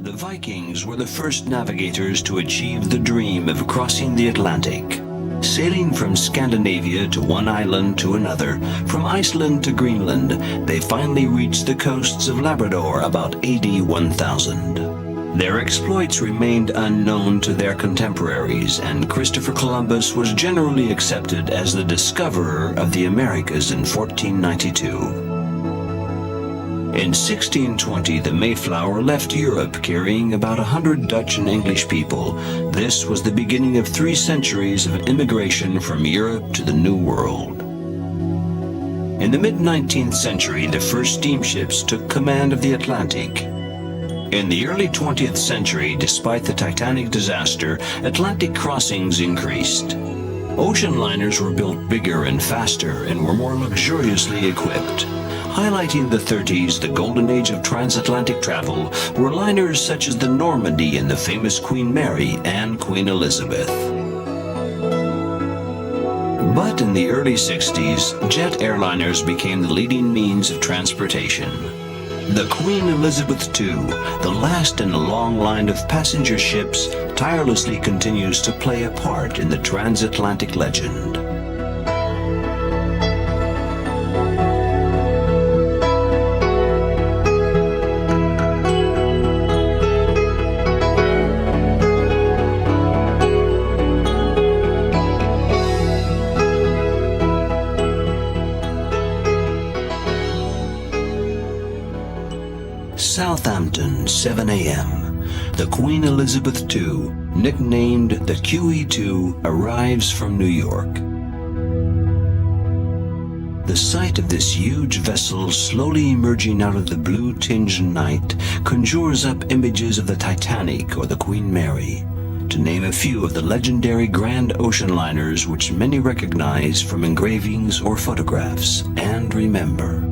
The Vikings were the first navigators to achieve the dream of crossing the Atlantic. Sailing from Scandinavia to one island to another, from Iceland to Greenland, they finally reached the coasts of Labrador about AD 1000. Their exploits remained unknown to their contemporaries, and Christopher Columbus was generally accepted as the discoverer of the Americas in 1492. In 1620, the Mayflower left Europe carrying about 100 Dutch and English people. This was the beginning of 3 centuries of immigration from Europe to the New World. In the mid-19th century, the first steamships took command of the Atlantic. In the early 20th century, despite the Titanic disaster, Atlantic crossings increased. Ocean liners were built bigger and faster and were more luxuriously equipped. Highlighting the 30s, the golden age of transatlantic travel, were liners such as the Normandy and the famous Queen Mary and Queen Elizabeth. But in the early 60s, jet airliners became the leading means of transportation. The Queen Elizabeth II, the last in a long line of passenger ships, tirelessly continues to play a part in the transatlantic legend. Southampton, 7 a.m. The Queen Elizabeth II, nicknamed the QE2, arrives from New York. The sight of this huge vessel slowly emerging out of the blue-tinged night conjures up images of the Titanic or the Queen Mary, to name a few of the legendary grand ocean liners which many recognize from engravings or photographs and remember.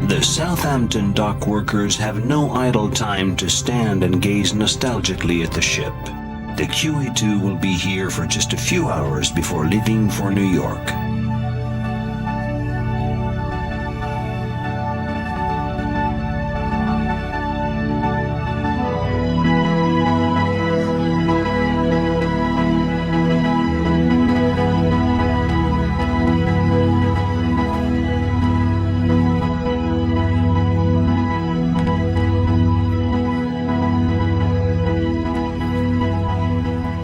The Southampton dock workers have no idle time to stand and gaze nostalgically at the ship. The QE2 will be here for just a few hours before leaving for New York.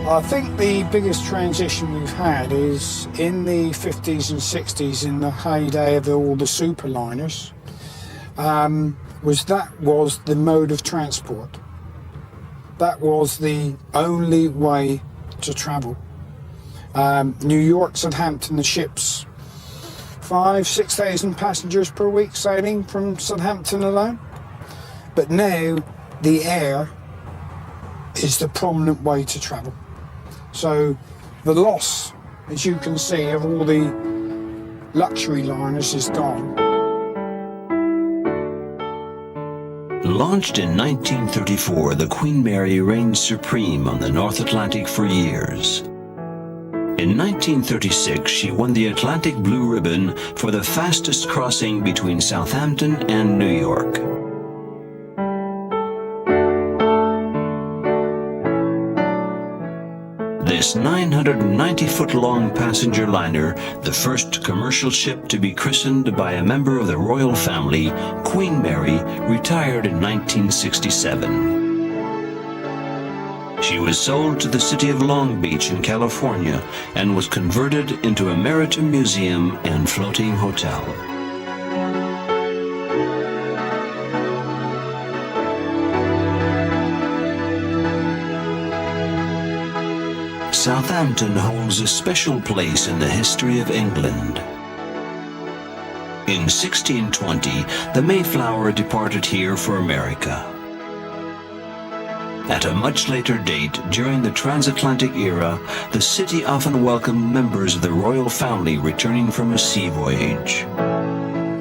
I think the biggest transition we've had is in the 50s and 60s, in the heyday of all the superliners, was the mode of transport. That was the only way to travel. New York, Southampton, the ships, 5,000-6,000 passengers per week sailing from Southampton alone. But now the air is the prominent way to travel. So the loss, as you can see, of all the luxury liners is gone. Launched in 1934, the Queen Mary reigned supreme on the North Atlantic for years. In 1936, she won the Atlantic Blue Ribbon for the fastest crossing between Southampton and New York. This 990-foot-long passenger liner, the first commercial ship to be christened by a member of the royal family, Queen Mary, retired in 1967. She was sold to the city of Long Beach in California and was converted into a maritime museum and floating hotel. Southampton holds a special place in the history of England. In 1620, the Mayflower departed here for America. At a much later date, during the Transatlantic era, the city often welcomed members of the royal family returning from a sea voyage.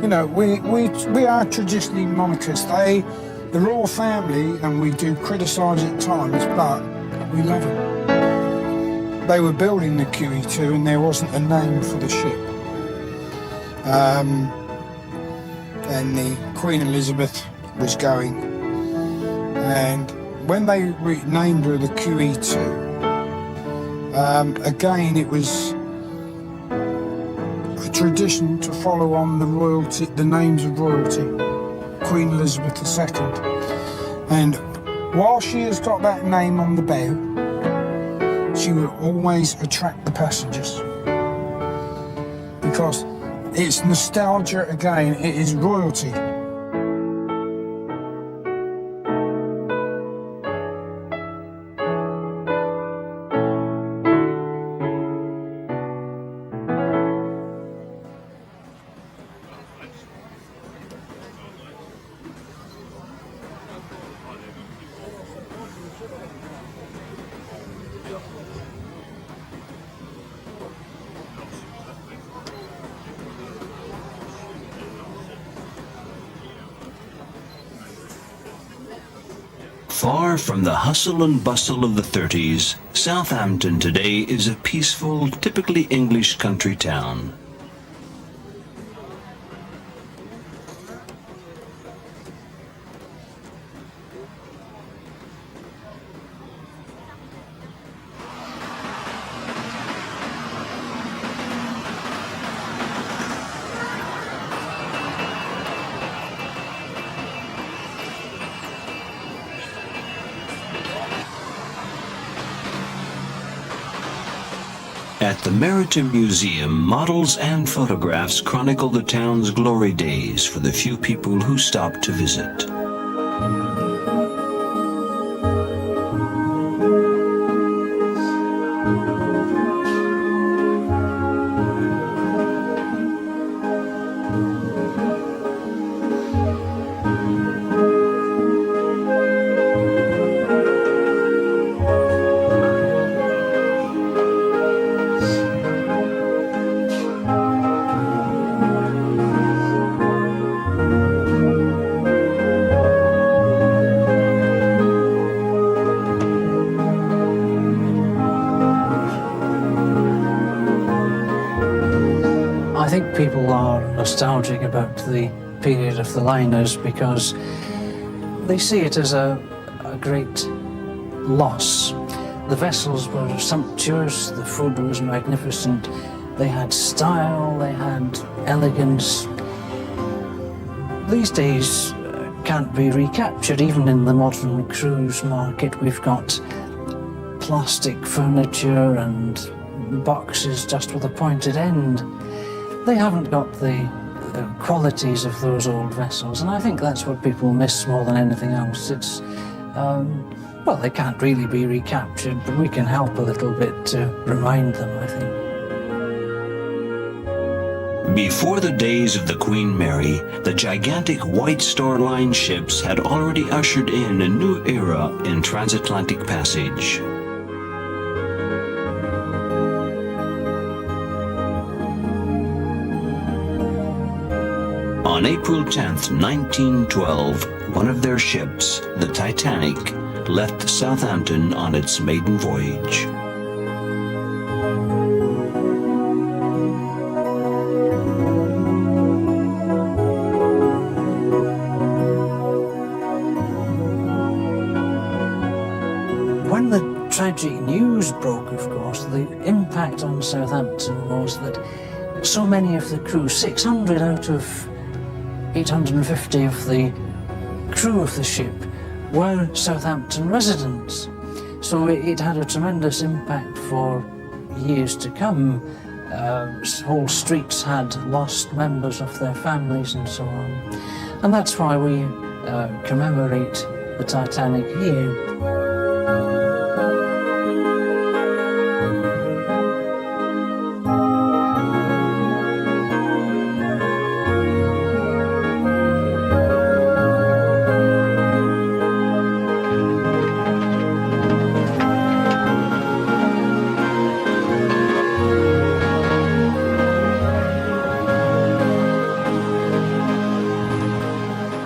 You know, we are traditionally monarchists. The royal family, and we do criticise at times, but we love them. They were building the QE2 and there wasn't a name for the ship. And the Queen Elizabeth was going, and when they named her the QE2, again it was a tradition to follow on the names of royalty, Queen Elizabeth II. And while she has got that name on the bow, she will always attract the passengers, because it's nostalgia again, it is royalty. Far from the hustle and bustle of the 30s, Southampton today is a peaceful, typically English country town. At the Maritime Museum, models and photographs chronicle the town's glory days for the few people who stop to visit. I think people are nostalgic about the period of the liners because they see it as a great loss. The vessels were sumptuous, the food was magnificent, they had style, they had elegance. These days can't be recaptured. Even in the modern cruise market, we've got plastic furniture and boxes just with a pointed end. They haven't got the qualities of those old vessels, and I think that's what people miss more than anything else. It's, well, they can't really be recaptured, but we can help a little bit to remind them, I think. Before the days of the Queen Mary, the gigantic White Star Line ships had already ushered in a new era in transatlantic passage. On April 10th, 1912, one of their ships, the Titanic, left Southampton on its maiden voyage. When the tragic news broke, of course, the impact on Southampton was that so many of the crew, 600 out of 850 of the crew of the ship, were Southampton residents. So it had a tremendous impact for years to come. Whole streets had lost members of their families and so on. And that's why we commemorate the Titanic here.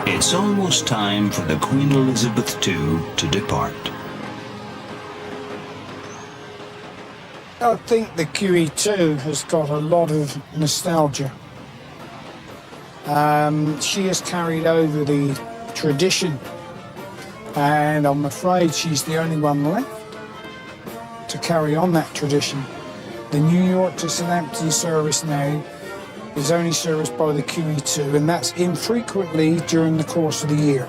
It's almost time for the Queen Elizabeth II to depart. I think the QE2 has got a lot of nostalgia. She has carried over the tradition, and I'm afraid she's the only one left to carry on that tradition. The New York to Southampton service now is only serviced by the QE2, and that's infrequently during the course of the year.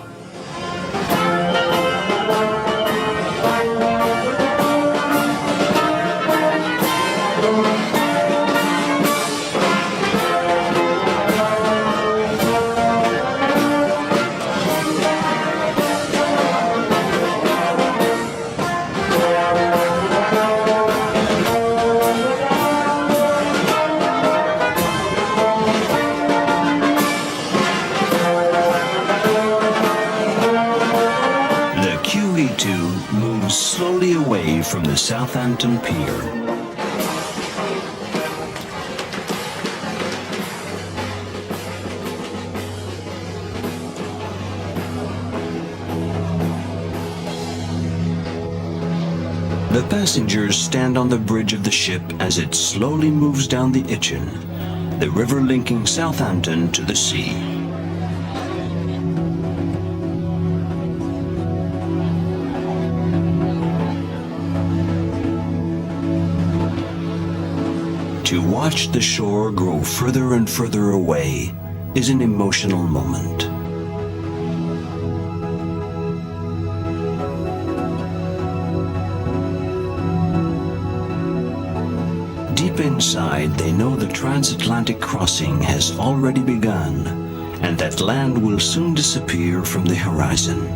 Moves slowly away from the Southampton Pier. The passengers stand on the bridge of the ship as it slowly moves down the Itchen, the river linking Southampton to the sea. To watch the shore grow further and further away is an emotional moment. Deep inside, they know the transatlantic crossing has already begun, and that land will soon disappear from the horizon.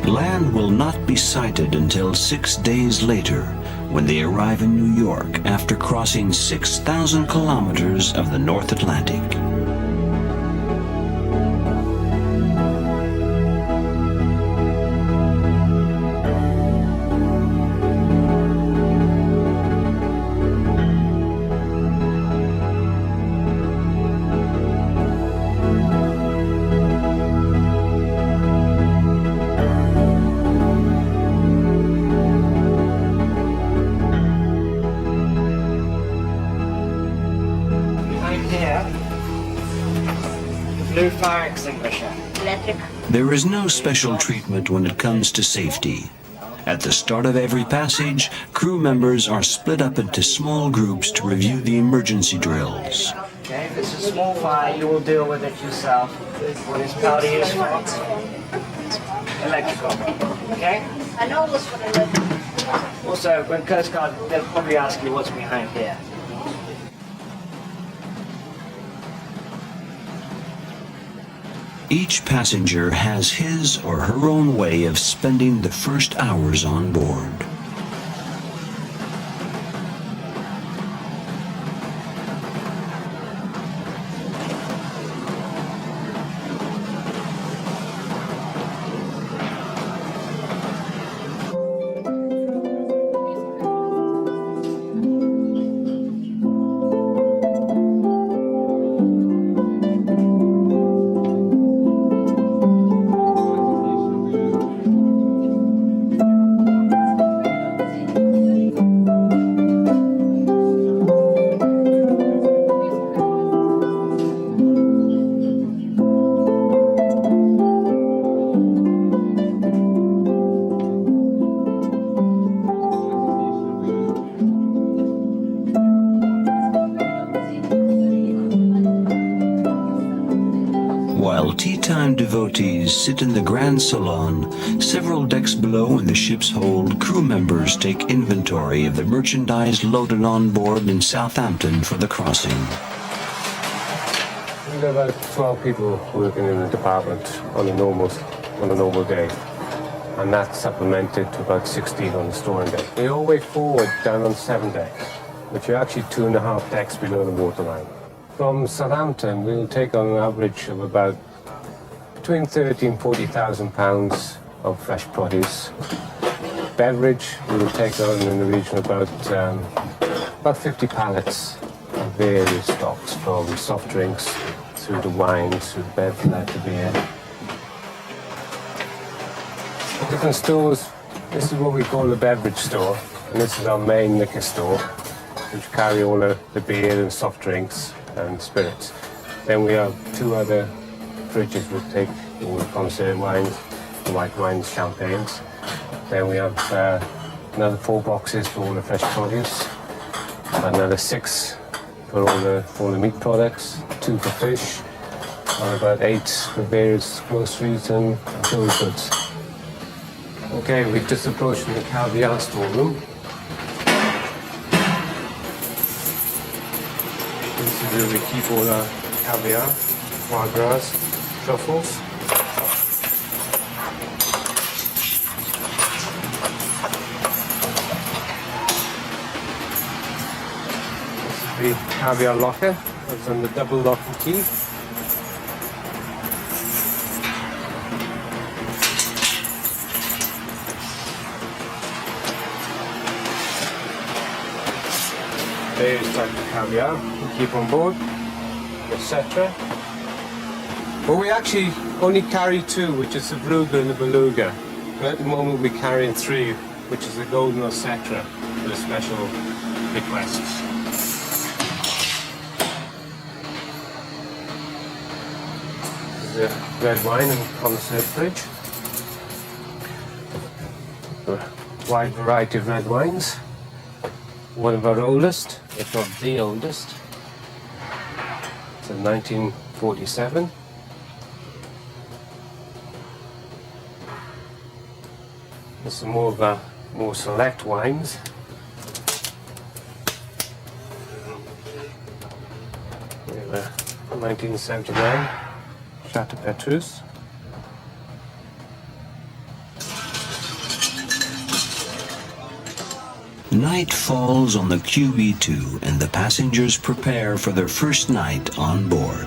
Land will not be sighted until 6 days later, when they arrive in New York after crossing 6,000 kilometers of the North Atlantic. Blue fire extinguisher. Electric. There is no special treatment when it comes to safety. At the start of every passage, crew members are split up into small groups to review the emergency drills. Okay, if it's a small fire, you will deal with it yourself. What is powder used for? Electrical. Okay? I know what's what I live. Also, when Coast Guard, they'll probably ask you what's behind here. Each passenger has his or her own way of spending the first hours on board. While tea-time devotees sit in the grand salon, several decks below in the ship's hold, crew members take inventory of the merchandise loaded on board in Southampton for the crossing. We've got about 12 people working in the department on a normal day, and that's supplemented to about 16 on the storing deck. We all way forward down on 7 decks, which are actually 2.5 decks below the waterline. From Southampton, we'll take on an average of about between 30 and 40,000 pounds of fresh produce. beverage, we will take on in the region of about 50 pallets of various stocks, from soft drinks through to wines, through to beer. Different stores. This is what we call the beverage store, and this is our main liquor store, which carry all the beer and soft drinks and spirits. Then we have two other fridges which take all the conserved wines, the white wines, champagnes. Then we have another 4 boxes for all the fresh produce, another 6 for all the meat products, 2 for fish, and about 8 for various groceries and food goods. Okay, we've just approached the caviar storeroom. This is where we keep all our caviar, foie gras, truffles. This is the caviar locker. It's on the double lock and key. There's like the caviar we keep on board, etc. But we actually only carry 2, which is the beluga and the beluga. But at the moment we're carrying 3, which is the golden etc. for the special requests. This is the red wine and connoisseur fridge. A wide variety of red wines. One of our oldest, if not the oldest. It's in 1947. There's some more of our more select wines. We have a 1979 Chateau Petrus. Night falls on the QE2 and the passengers prepare for their first night on board.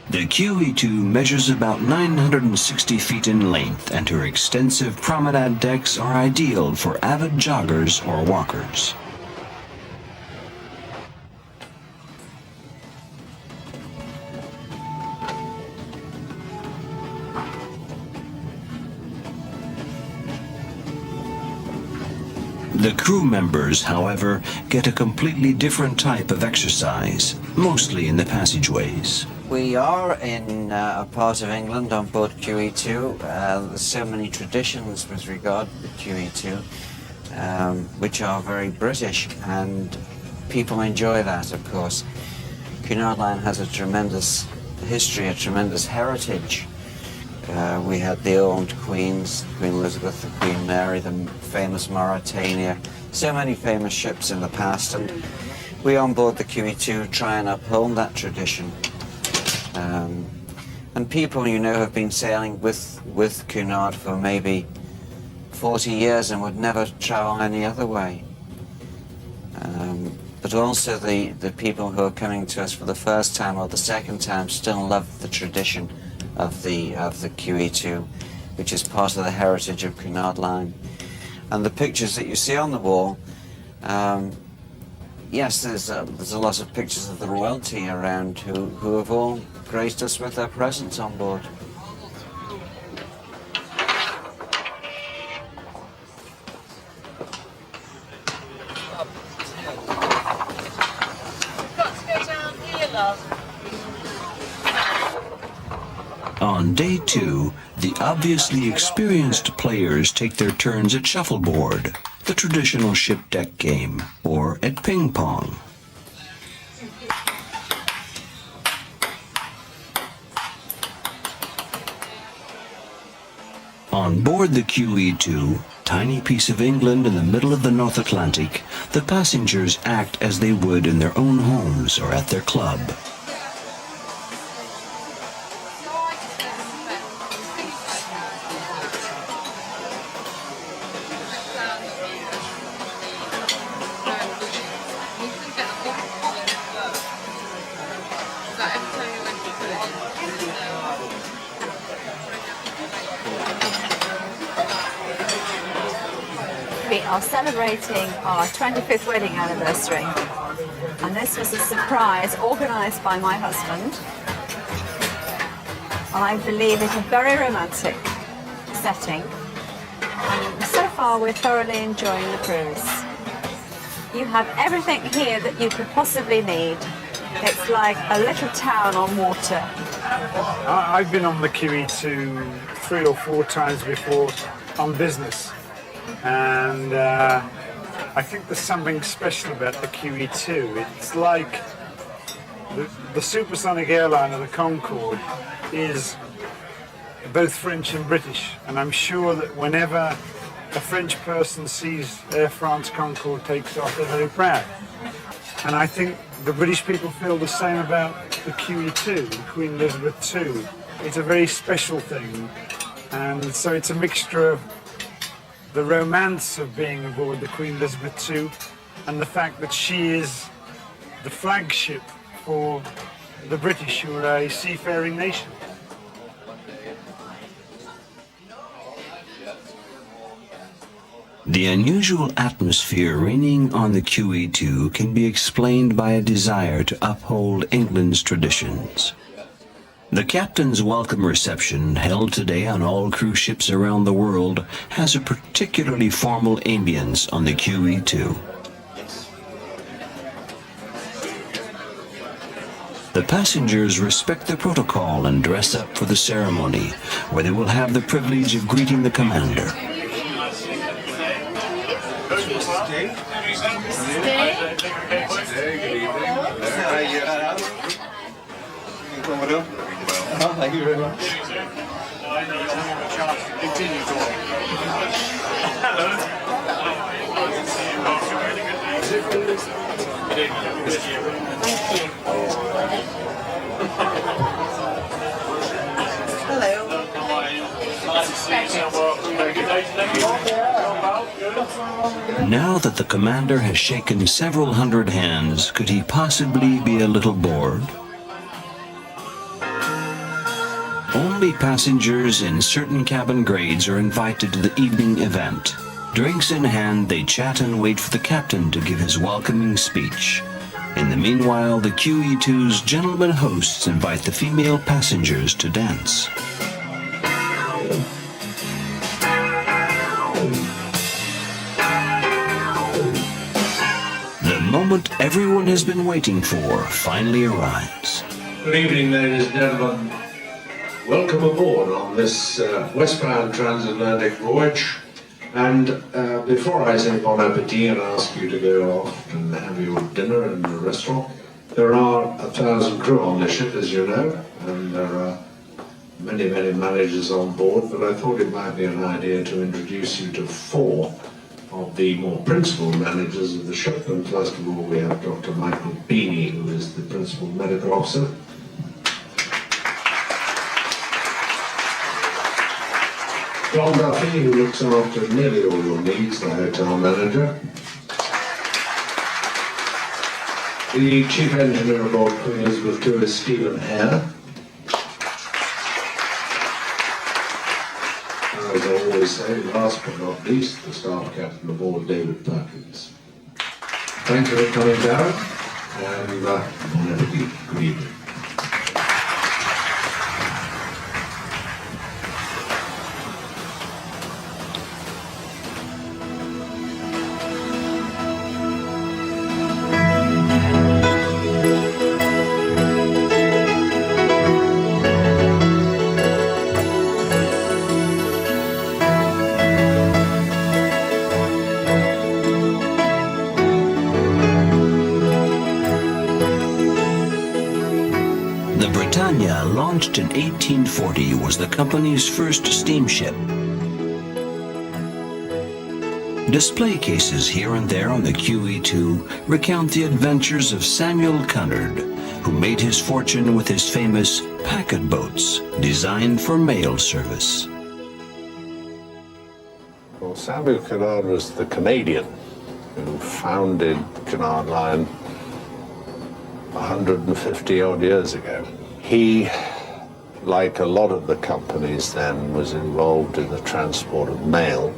The QE2 measures about 960 feet in length, and her extensive promenade decks are ideal for avid joggers or walkers. The crew members, however, get a completely different type of exercise, mostly in the passageways. We are in a part of England on board QE2. There's so many traditions with regard to QE2, which are very British, and people enjoy that, of course. Cunard Line has a tremendous history, a tremendous heritage. We had the old queens, Queen Elizabeth, the Queen Mary, the famous Mauretania, so many famous ships in the past, and we on board the QE2 try and uphold that tradition. And people, you know, have been sailing with Cunard for maybe 40 years and would never travel any other way. But also the people who are coming to us for the first time or the second time still love the tradition of the QE2, which is part of the heritage of Cunard Line. And the pictures that you see on the wall, yes, there's a lot of pictures of the royalty around who have all graced us with their presence on board. On day 2, the obviously experienced players take their turns at shuffleboard. the traditional ship deck game, or at ping pong. On board the QE2, tiny piece of England in the middle of the North Atlantic, the passengers act as they would in their own homes or at their club. We are celebrating our 25th wedding anniversary, and this was a surprise organised by my husband. I believe it's a very romantic setting, and so far we're thoroughly enjoying the cruise. You have everything here that you could possibly need. It's like a little town on water. I've been on the QE2 3 or 4 times before on business, and I think there's something special about the QE2. It's like the supersonic airliner, the Concorde, is both French and British, and I'm sure that whenever a French person sees Air France Concorde takes off, they're very proud. And I think the British people feel the same about the QE2, the Queen Elizabeth II. It's a very special thing, and so it's a mixture of the romance of being aboard the Queen Elizabeth II and the fact that she is the flagship for the British, who are a seafaring nation. The unusual atmosphere reigning on the QE2 can be explained by a desire to uphold England's traditions. The captain's welcome reception, held today on all cruise ships around the world, has a particularly formal ambience on the QE2. The passengers respect the protocol and dress up for the ceremony, where they will have the privilege of greeting the commander. Thank you very much. Now that the commander has shaken several hundred hands, could he possibly be a little bored? Only passengers in certain cabin grades are invited to the evening event. Drinks in hand, they chat and wait for the captain to give his welcoming speech. In the meanwhile, the QE2's gentlemen hosts invite the female passengers to dance. The moment everyone has been waiting for finally arrives. Good evening, ladies and gentlemen. Welcome aboard on this westbound transatlantic voyage. And before I say bon appetit and ask you to go off and have your dinner in the restaurant, there are 1,000 crew on the ship, as you know, and there are many, many managers on board, but I thought it might be an idea to introduce you to 4 of the more principal managers of the ship. And first of all, we have Dr. Michael Beanie, who is the principal medical officer. John Duffy, who looks after nearly all your needs, the hotel manager. The chief engineer aboard Queen Elizabeth II is Stephen Hare. And as I always say, last but not least, the staff captain aboard, David Perkins. Thank you for coming down, and bon appetit. Good evening. launched in 1840, was the company's first steamship. Display cases here and there on the QE2 recount the adventures of Samuel Cunard, who made his fortune with his famous packet boats designed for mail service. Well, Samuel Cunard was the Canadian who founded Cunard Line 150 odd years ago. He, like a lot of the companies then, was involved in the transport of mail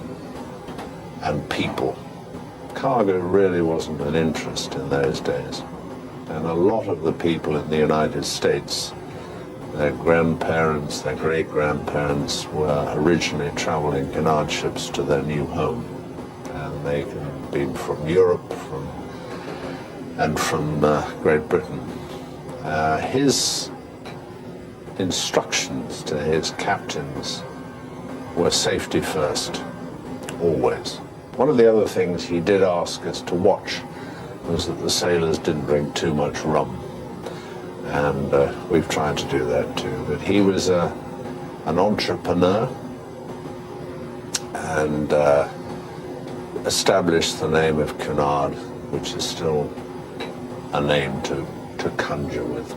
and people. Cargo really wasn't an interest in those days. And a lot of the people in the United States, their grandparents, their great-grandparents were originally traveling Cunard ships to their new home. And they had been from Europe and from Great Britain. His instructions to his captains were safety first, always. One of the other things he did ask us to watch was that the sailors didn't drink too much rum. And we've tried to do that too. But he was an entrepreneur and established the name of Cunard, which is still a name to conjure with.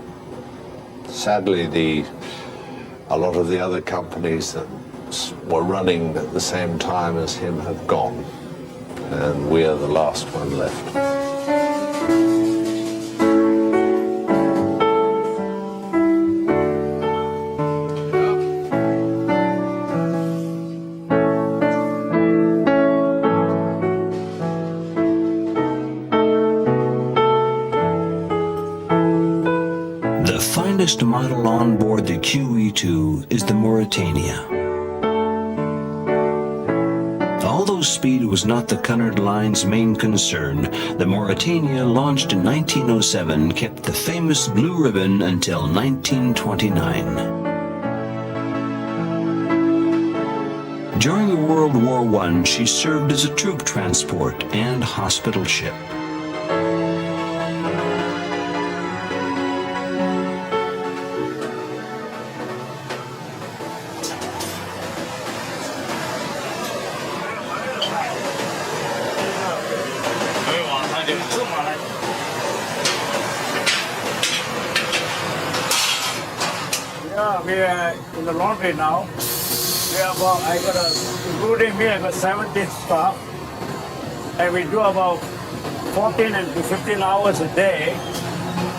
Sadly, a lot of the other companies that were running at the same time as him have gone, and we are the last one left. The finest model on board the QE2 is the Mauretania. Although speed was not the Cunard Line's main concern, the Mauretania, launched in 1907, kept the famous blue ribbon until 1929. During World War I, she served as a troop transport and hospital ship. Yeah, we are in the laundry now. We are about, including me, I got 17 staff. And we do about 14 to 15 hours a day.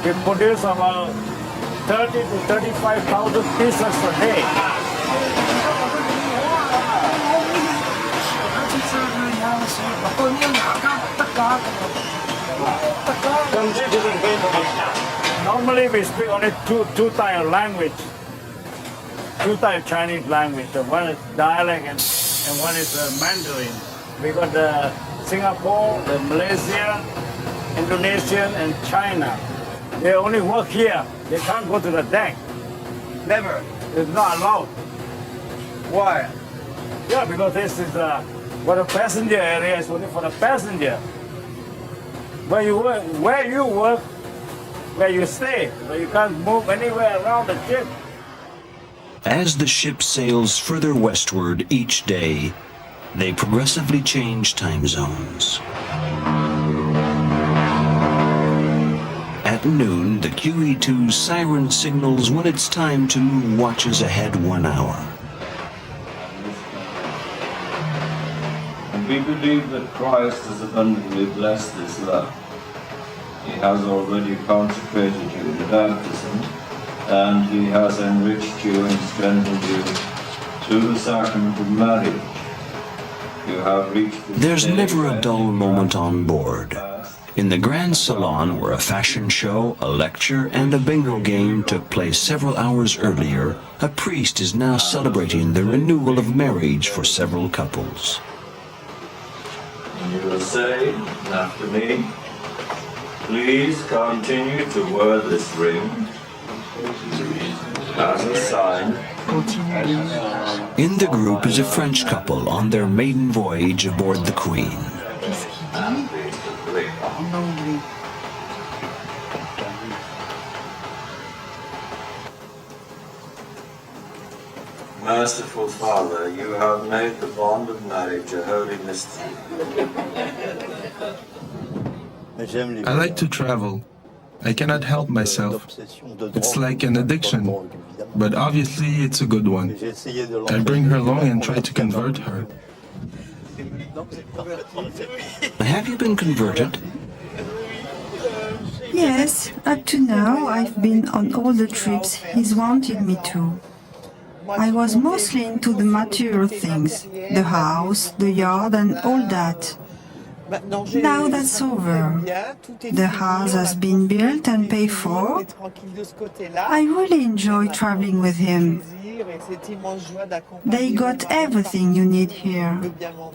We produce about 30 to 35,000 pieces a day. Normally we speak only two types of language. Two types of Chinese language. One is dialect and one is Mandarin. We got the Singapore, the Malaysia, Indonesia, and China. They only work here. They can't go to the deck. Never. It's not allowed. Why? Yeah, because this is for the passenger area is only for the passenger. Where you work, where you stay, where you can't move anywhere around the ship. As the ship sails further westward each day, they progressively change time zones. At noon, the QE2's siren signals when it's time to move watches ahead 1 hour. We believe that Christ has abundantly blessed this love. He has already consecrated you in baptism, and He has enriched you and strengthened you through the sacrament of marriage. You have reached the There's never a dull moment on board. In the Grand Salon, where a fashion show, a lecture, and a bingo game took place several hours earlier, a priest is now celebrating the renewal of marriage for several couples. You will say after me, please continue to wear this ring as a sign. In the group is a French couple on their maiden voyage aboard the Queen. Merciful Father, you have made the bond of marriage a holy mystery. I like to travel. I cannot help myself. It's like an addiction, but obviously it's a good one. I bring her along and try to convert her. Have you been converted? Yes, up to now I've been on all the trips he's wanted me to. I was mostly into the material things, the house, the yard and all that. Now that's over. The house has been built and paid for. I really enjoy traveling with him. They got everything you need here.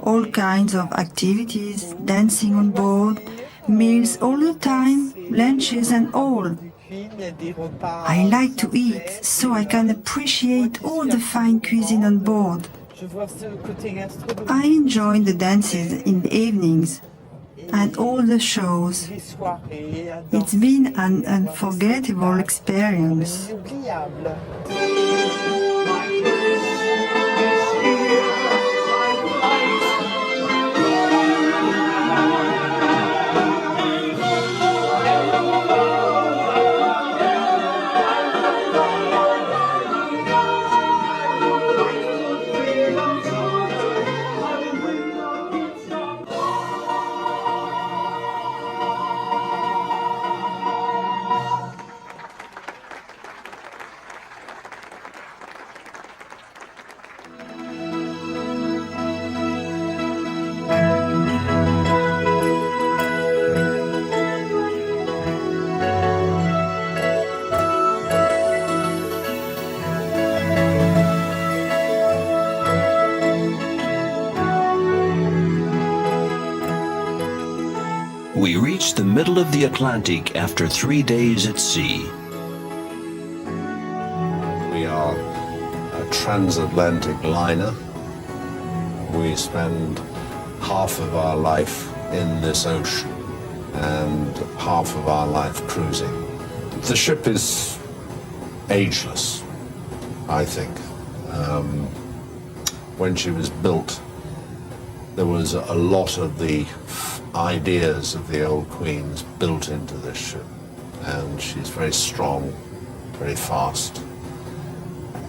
All kinds of activities, dancing on board, meals all the time, lunches and all. I like to eat, so I can appreciate all the fine cuisine on board. I enjoy the dances in the evenings and all the shows. It's been an unforgettable experience. We reached the middle of the Atlantic after 3 days at sea. We are a transatlantic liner. We spend half of our life in this ocean and half of our life cruising. The ship is ageless, I think. When she was built, there was a lot of the ideas of the old Queen's built into this ship, and she's very strong, very fast,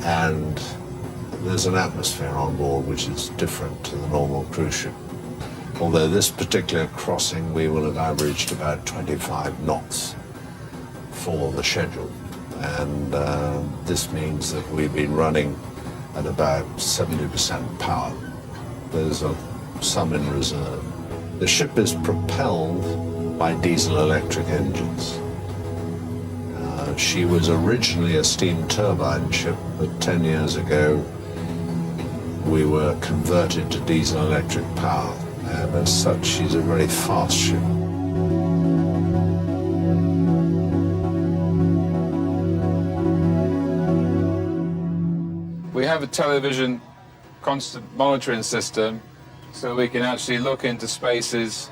and there's an atmosphere on board which is different to the normal cruise ship. Although this particular crossing we will have averaged about 25 knots for the schedule, and this means that we've been running at about 70% power. There's some in reserve. The ship is propelled by diesel-electric engines. She was originally a steam turbine ship, but 10 years ago we were converted to diesel-electric power, and as such she's a very fast ship. We have a television constant monitoring system, so we can actually look into spaces,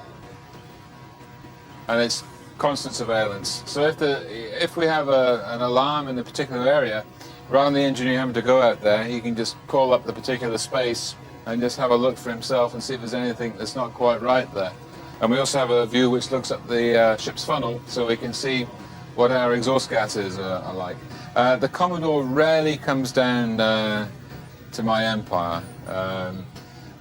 and it's constant surveillance. So if we have an alarm in a particular area, rather than the engineer having to go out there, he can just call up the particular space and just have a look for himself and see if there's anything that's not quite right there. And we also have a view which looks at the ship's funnel, so we can see what our exhaust gases are like. The Commodore rarely comes down to my empire.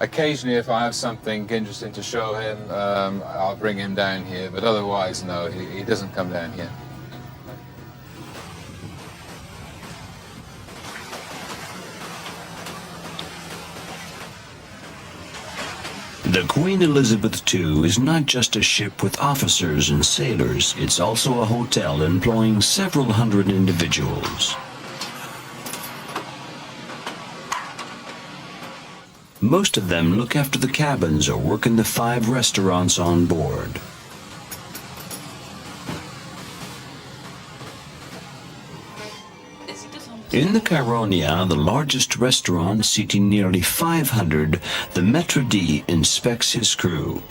Occasionally, if I have something interesting to show him, I'll bring him down here, but otherwise, no, he doesn't come down here. The Queen Elizabeth II is not just a ship with officers and sailors, it's also a hotel employing several hundred individuals. Most of them look after the cabins or work in the 5 restaurants on board. In the Caronia, the largest restaurant seating nearly 500, the Maître d' inspects his crew.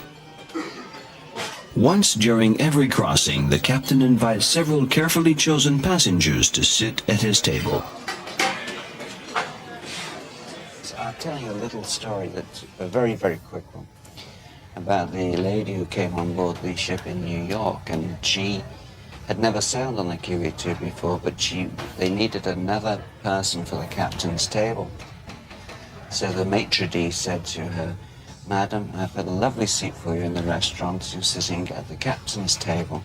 Once during every crossing, the captain invites several carefully chosen passengers to sit at his table. telling a little story that's a very, very quick one about the lady who came on board the ship in New York, and she had never sailed on the QE2 before, but they needed another person for the captain's table. So the maitre d' said to her, "Madam, I've got a lovely seat for you in the restaurant. You're sitting at the captain's table."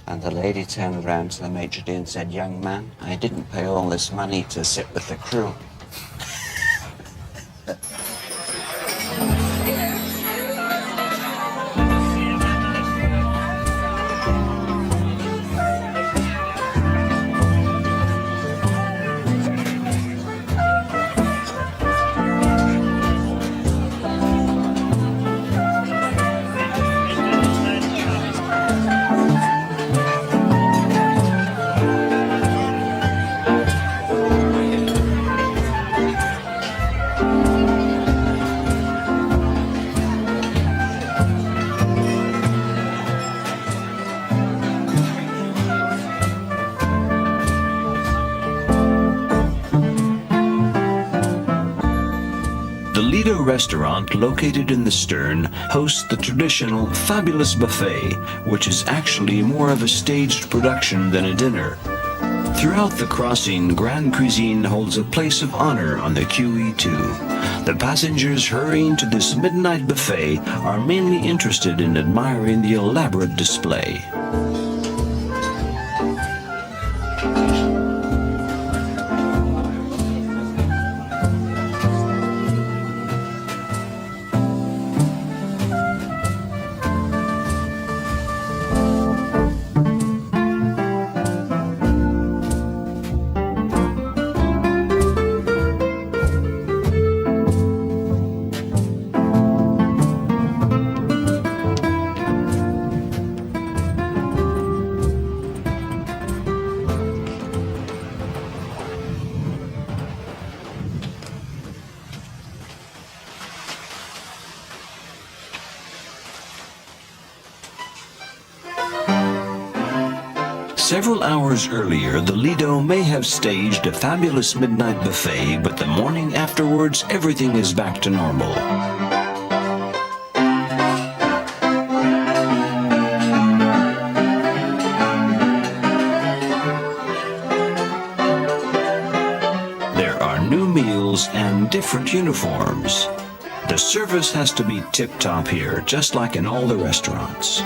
And the lady turned around to the maitre d' and said, "Young man, I didn't pay all this money to sit with the crew." The Lido restaurant, located in the stern, hosts the traditional Fabulous Buffet, which is actually more of a staged production than a dinner. Throughout the crossing, Grand Cuisine holds a place of honor on the QE2. The passengers hurrying to this midnight buffet are mainly interested in admiring the elaborate display. Several hours earlier, the Lido may have staged a fabulous midnight buffet, but the morning afterwards, everything is back to normal. There are new meals and different uniforms. The service has to be tip-top here, just like in all the restaurants.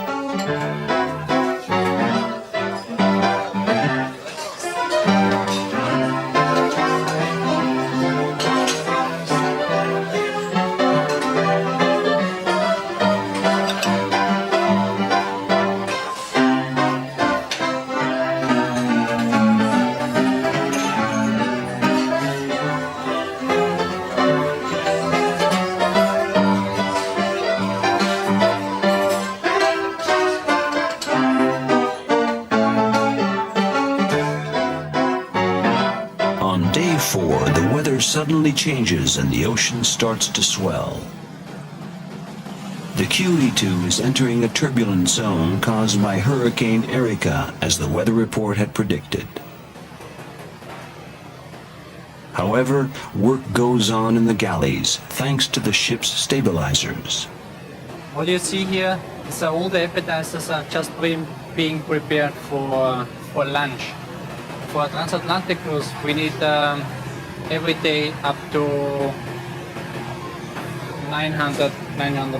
On day 4, the weather suddenly changes and the ocean starts to swell. The QE2 is entering a turbulent zone caused by Hurricane Erika, as the weather report had predicted. However, work goes on in the galleys thanks to the ship's stabilizers. What you see here is all the appetizers are just being prepared for lunch. For a transatlantic cruise, we need every day up to 900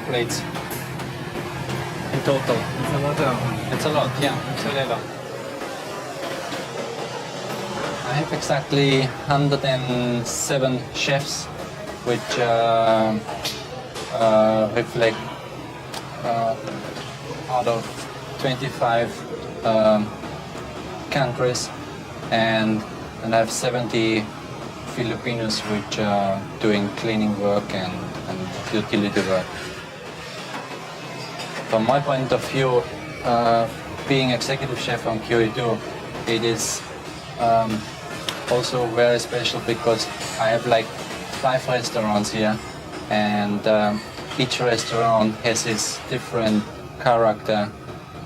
plates in total. It's a lot. It's a lot, yeah. It's really a lot. I have exactly 107 chefs, which reflect out of 25 countries, and I have 70 Filipinos which are doing cleaning work and utility work. From my point of view, being executive chef on QE2, it is also very special because I have like 5 restaurants here, and each restaurant has its different character,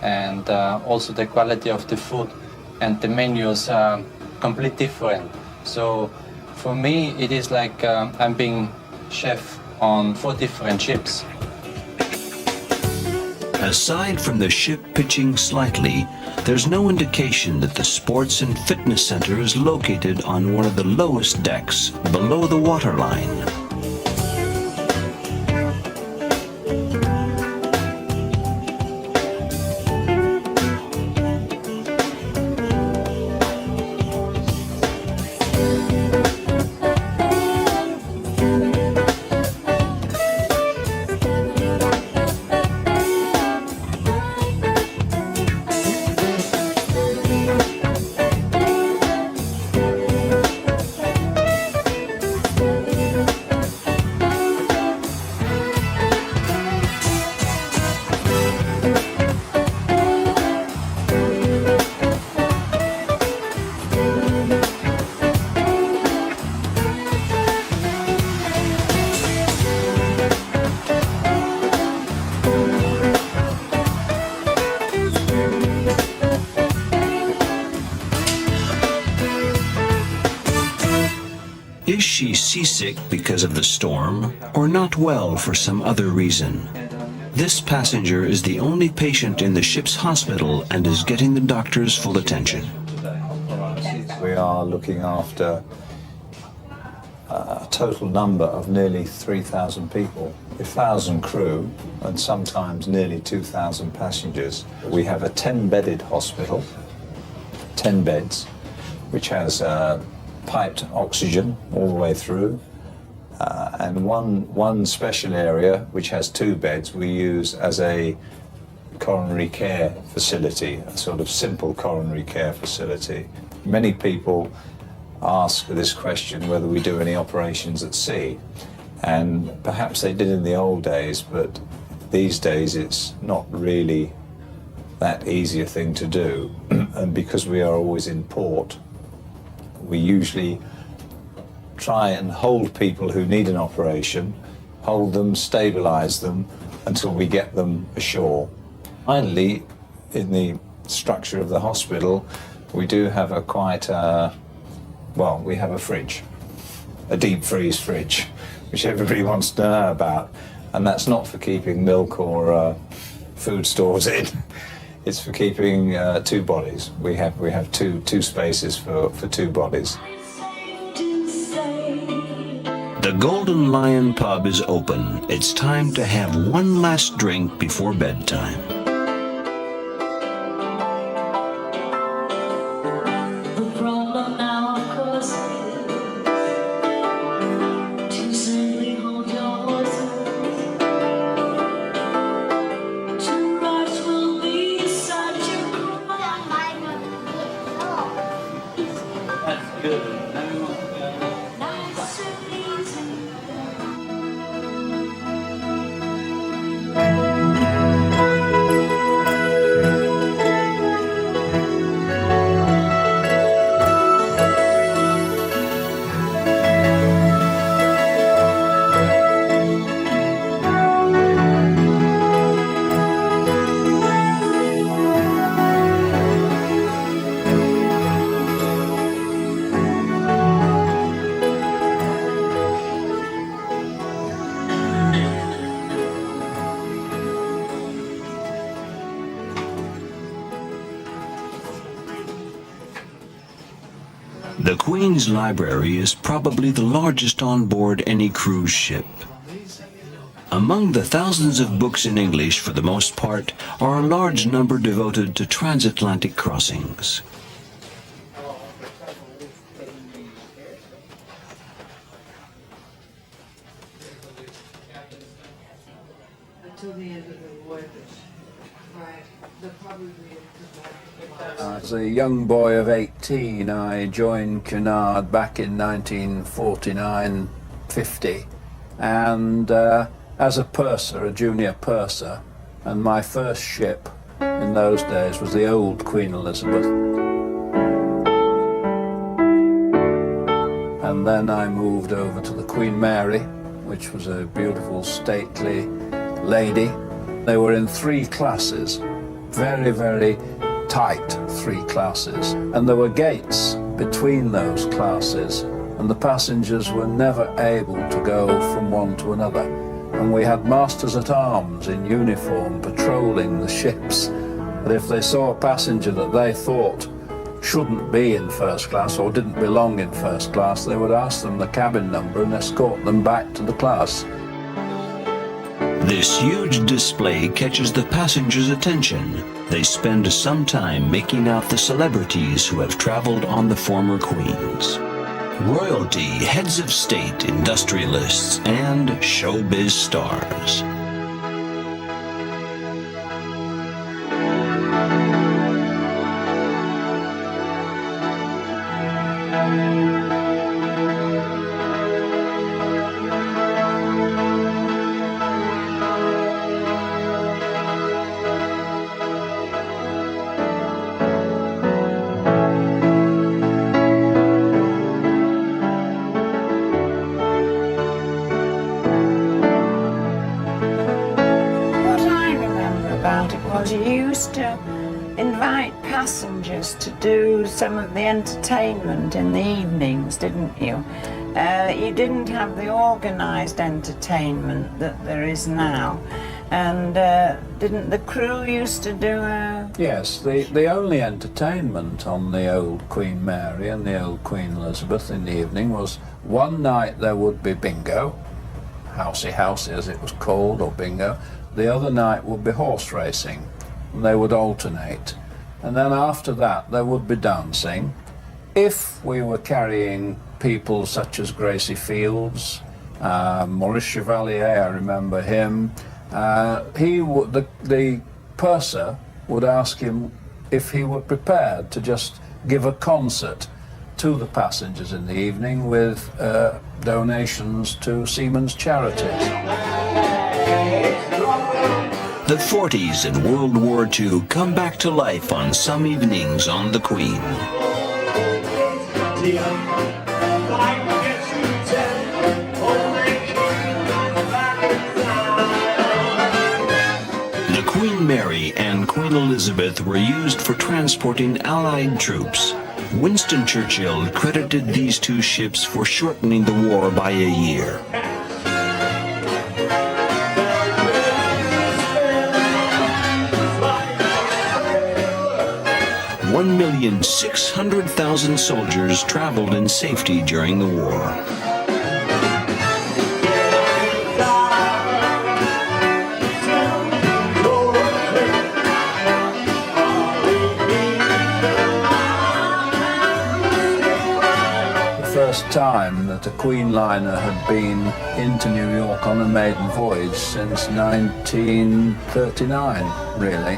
and also the quality of the food and the menus are completely different. So For me, it is like I'm being chef on 4 different ships. Aside from the ship pitching slightly, there's no indication that the sports and fitness center is located on one of the lowest decks below the waterline. Is she seasick because of the storm, or not well for some other reason? This passenger is the only patient in the ship's hospital and is getting the doctor's full attention. We are looking after a total number of nearly 3,000 people, 1,000 crew, and sometimes nearly 2,000 passengers. We have a 10-bedded hospital, 10 beds, which has piped oxygen all the way through, and one special area which has 2 beds we use as a coronary care facility, a sort of simple coronary care facility. Many people ask this question whether we do any operations at sea, and perhaps they did in the old days, but these days it's not really that easy a thing to do. And because we are always in port, we usually try and hold people who need an operation, hold them, stabilize them until we get them ashore. Finally, in the structure of the hospital, we do have a we have a fridge, a deep freeze fridge, which everybody wants to know about. And that's not for keeping milk or food stores in. It's for keeping 2 bodies. We have two spaces for 2 bodies. The Golden Lion pub is open. It's time to have one last drink before bedtime. The Queen's Library is probably the largest on board any cruise ship. Among the thousands of books in English, for the most part, are a large number devoted to transatlantic crossings. Until the end of the voyage. Right. They'll probably As a young boy of 18, I joined Cunard back in 1949-50, and as a purser, a junior purser, and my first ship in those days was the old Queen Elizabeth. And then I moved over to the Queen Mary, which was a beautiful, stately lady. They were in 3 classes, very, very tight 3 classes, and there were gates between those classes and the passengers were never able to go from one to another. And we had masters-at-arms in uniform patrolling the ships, that if they saw a passenger that they thought shouldn't be in first class or didn't belong in first class, they would ask them the cabin number and escort them back to the class. This huge display catches the passengers' attention. They spend some time making out the celebrities who have traveled on the former queens. Royalty, heads of state, industrialists, and showbiz stars. You used to invite passengers to do some of the entertainment in the evenings, didn't you? You didn't have the organised entertainment that there is now. And didn't the crew used to do a... Yes, the only entertainment on the old Queen Mary and the old Queen Elizabeth in the evening was one night there would be bingo, housey as it was called, or bingo. The other night would be horse racing. They would alternate, and then after that there would be dancing. If we were carrying people such as Gracie Fields, Maurice Chevalier, I remember him, the purser would ask him if he were prepared to just give a concert to the passengers in the evening with donations to Seamen's Charities. The 40s and World War II come back to life on some evenings on the Queen. The Queen Mary and Queen Elizabeth were used for transporting Allied troops. Winston Churchill credited these two ships for shortening the war by a year. 1,600,000 soldiers traveled in safety during the war. The first time that a Queen liner had been into New York on a maiden voyage since 1939, really.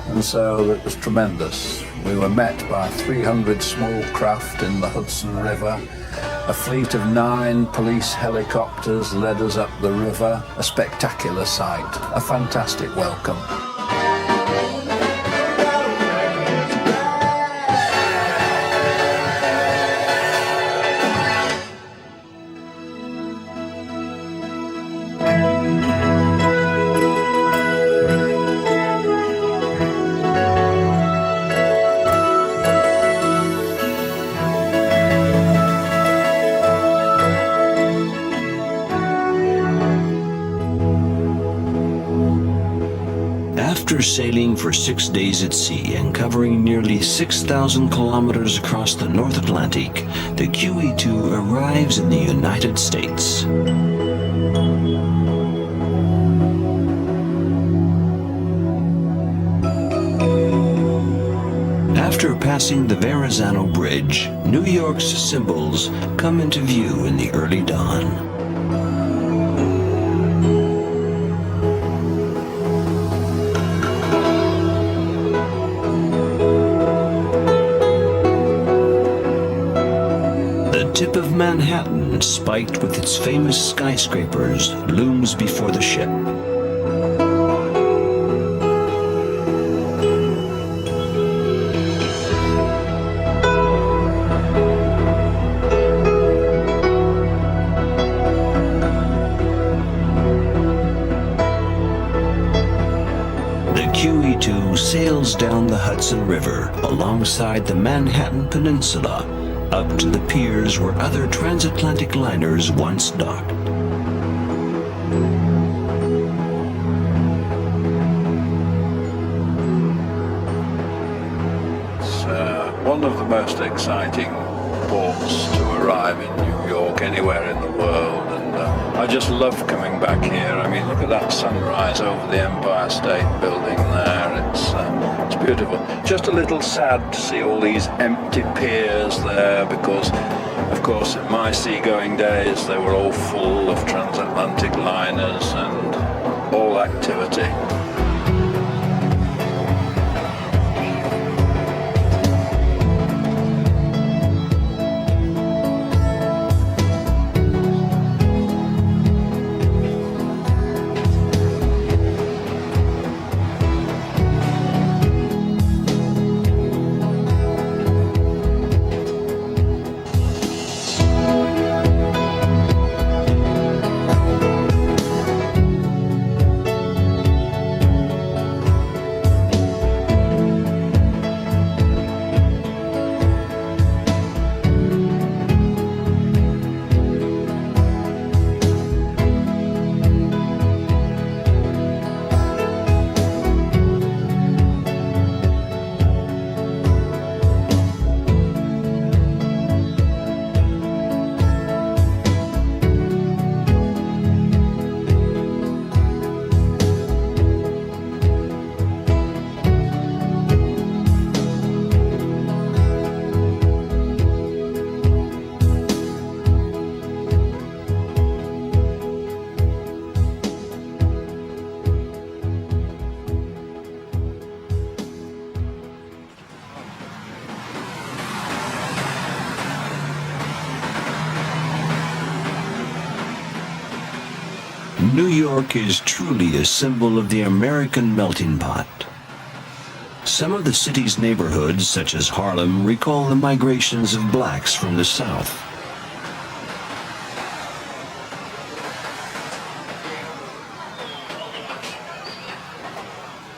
And so it was tremendous. We were met by 300 small craft in the Hudson River. A fleet of 9 police helicopters led us up the river. A spectacular sight, a fantastic welcome. After sailing for 6 days at sea and covering nearly 6,000 kilometers across the North Atlantic, the QE2 arrives in the United States. After passing the Verrazano Bridge, New York's symbols come into view in the early dawn. The tip of Manhattan, spiked with its famous skyscrapers, looms before the ship. The QE2 sails down the Hudson River alongside the Manhattan Peninsula, up to the piers where other transatlantic liners once docked. It's one of the most exciting ports to arrive in New York, anywhere in the world, and I just love coming back here. I mean, look at that sunrise over the Empire State Building there. It's beautiful. Just a little sad to see all these empty piers there because, of course, in my seagoing days, they were all full of transatlantic liners and all activity. New York is truly a symbol of the American melting pot. Some of the city's neighborhoods, such as Harlem, recall the migrations of blacks from the South.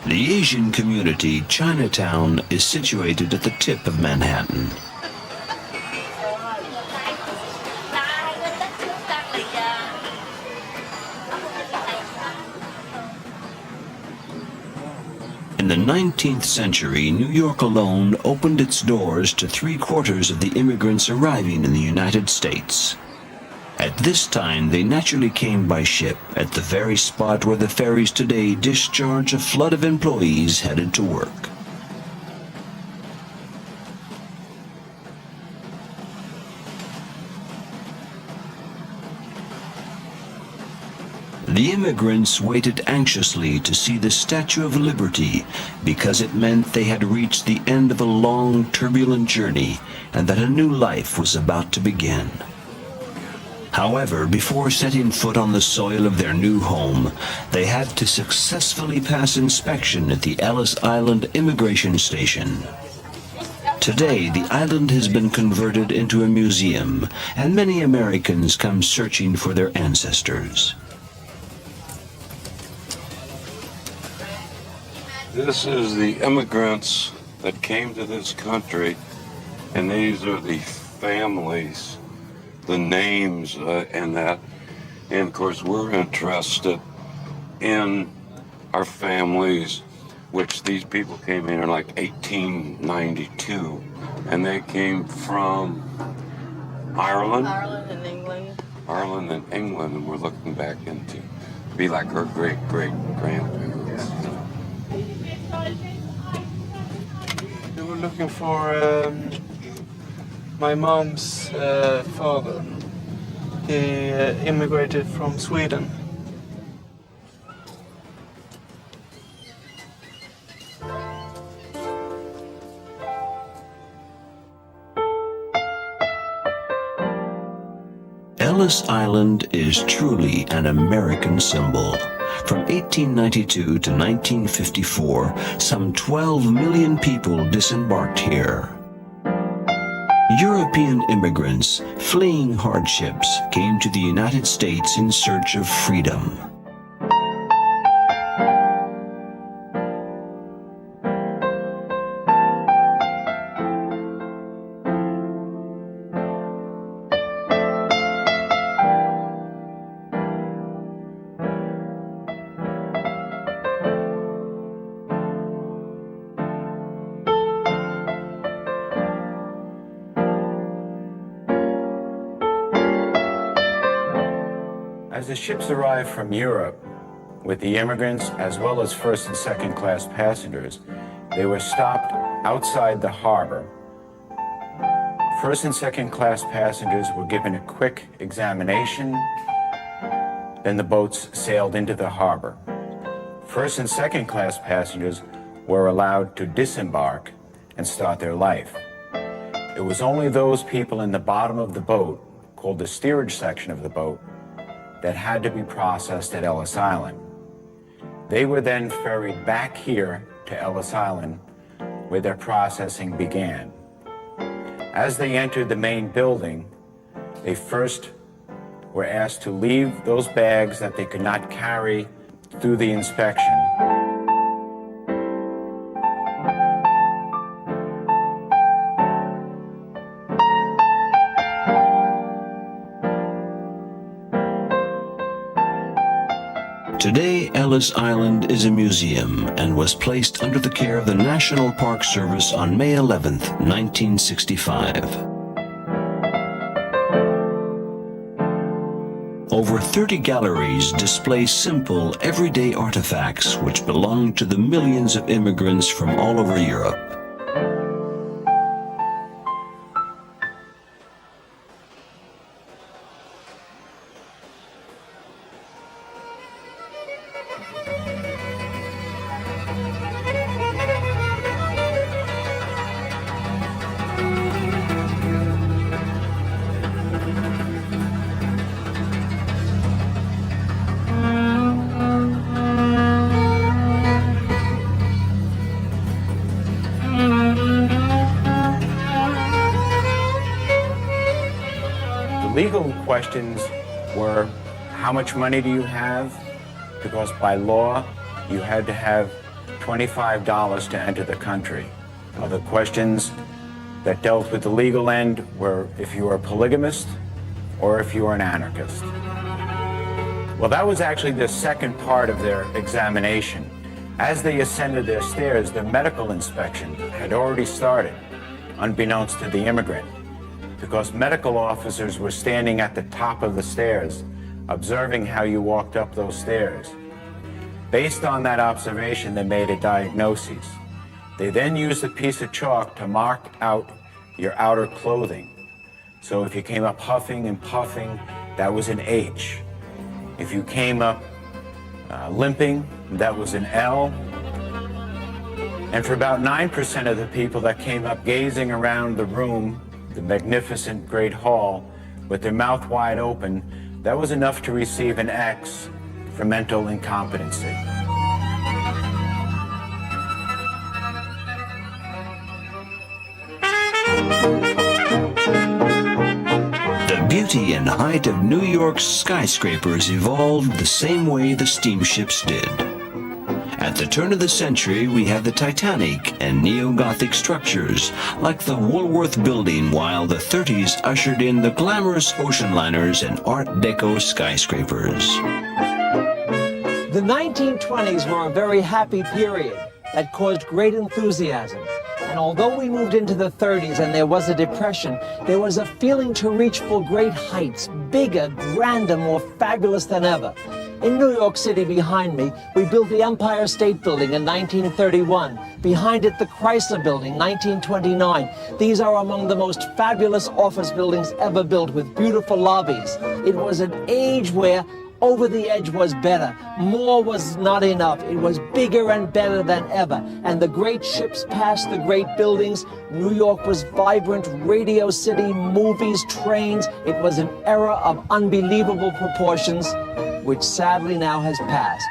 The Asian community, Chinatown, is situated at the tip of Manhattan. In the 19th century, New York alone opened its doors to 3/4 of the immigrants arriving in the United States. At this time, they naturally came by ship at the very spot where the ferries today discharge a flood of employees headed to work. The immigrants waited anxiously to see the Statue of Liberty because it meant they had reached the end of a long, turbulent journey and that a new life was about to begin. However, before setting foot on the soil of their new home, they had to successfully pass inspection at the Ellis Island Immigration Station. Today, the island has been converted into a museum, and many Americans come searching for their ancestors. This is the immigrants that came to this country, and these are the families, the names and that. And of course, we're interested in our families, which these people came in like 1892, and they came from Ireland. Ireland and England. Ireland and England, and we're looking back into be like our great-great-grandparents. We were looking for my mom's father. He immigrated from Sweden. Ellis Island is truly an American symbol. From 1892 to 1954, some 12 million people disembarked here. European immigrants fleeing hardships came to the United States in search of freedom. As the ships arrived from Europe with the immigrants as well as first and second class passengers, they were stopped outside the harbor. First and second class passengers were given a quick examination, then the boats sailed into the harbor. First and second class passengers were allowed to disembark and start their life. It was only those people in the bottom of the boat, called the steerage section of the boat, that had to be processed at Ellis Island. They were then ferried back here to Ellis Island, where their processing began. As they entered the main building, they first were asked to leave those bags that they could not carry through the inspection. Today, Ellis Island is a museum and was placed under the care of the National Park Service on May 11, 1965. Over 30 galleries display simple, everyday artifacts which belong to the millions of immigrants from all over Europe. Legal questions were, how much money do you have? Because by law, you had to have $25 to enter the country. Other questions that dealt with the legal end were if you were a polygamist or if you were an anarchist. Well, that was actually the second part of their examination. As they ascended their stairs, the medical inspection had already started, unbeknownst to the immigrant, because medical officers were standing at the top of the stairs, observing how you walked up those stairs. Based on that observation, they made a diagnosis. They then used a piece of chalk to mark out your outer clothing. So if you came up huffing and puffing, that was an H. If you came up limping, that was an L. And for about 9% of the people that came up gazing around the room, the magnificent great hall, with their mouth wide open, that was enough to receive an X for mental incompetency. The beauty and height of New York's skyscrapers evolved the same way the steamships did. At the turn of the century, we had the Titanic and neo-Gothic structures, like the Woolworth Building, while the 30s ushered in the glamorous ocean liners and Art Deco skyscrapers. The 1920s were a very happy period that caused great enthusiasm. And although we moved into the 30s and there was a depression, there was a feeling to reach for great heights, bigger, grander, more fabulous than ever. In New York City behind me, we built the Empire State Building in 1931. Behind it, the Chrysler Building, 1929. These are among the most fabulous office buildings ever built with beautiful lobbies. It was an age where over the edge was better. More was not enough. It was bigger and better than ever. And the great ships passed the great buildings. New York was vibrant, Radio City, movies, trains. It was an era of unbelievable proportions, which sadly now has passed.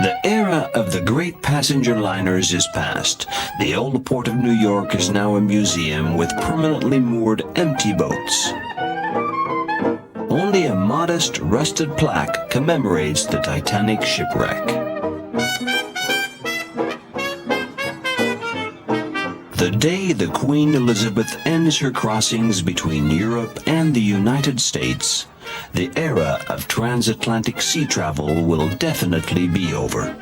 The era of the great passenger liners is past. The old port of New York is now a museum with permanently moored empty boats. Only a modest rusted plaque commemorates the Titanic shipwreck. The day the Queen Elizabeth ends her crossings between Europe and the United States, the era of transatlantic sea travel will definitely be over.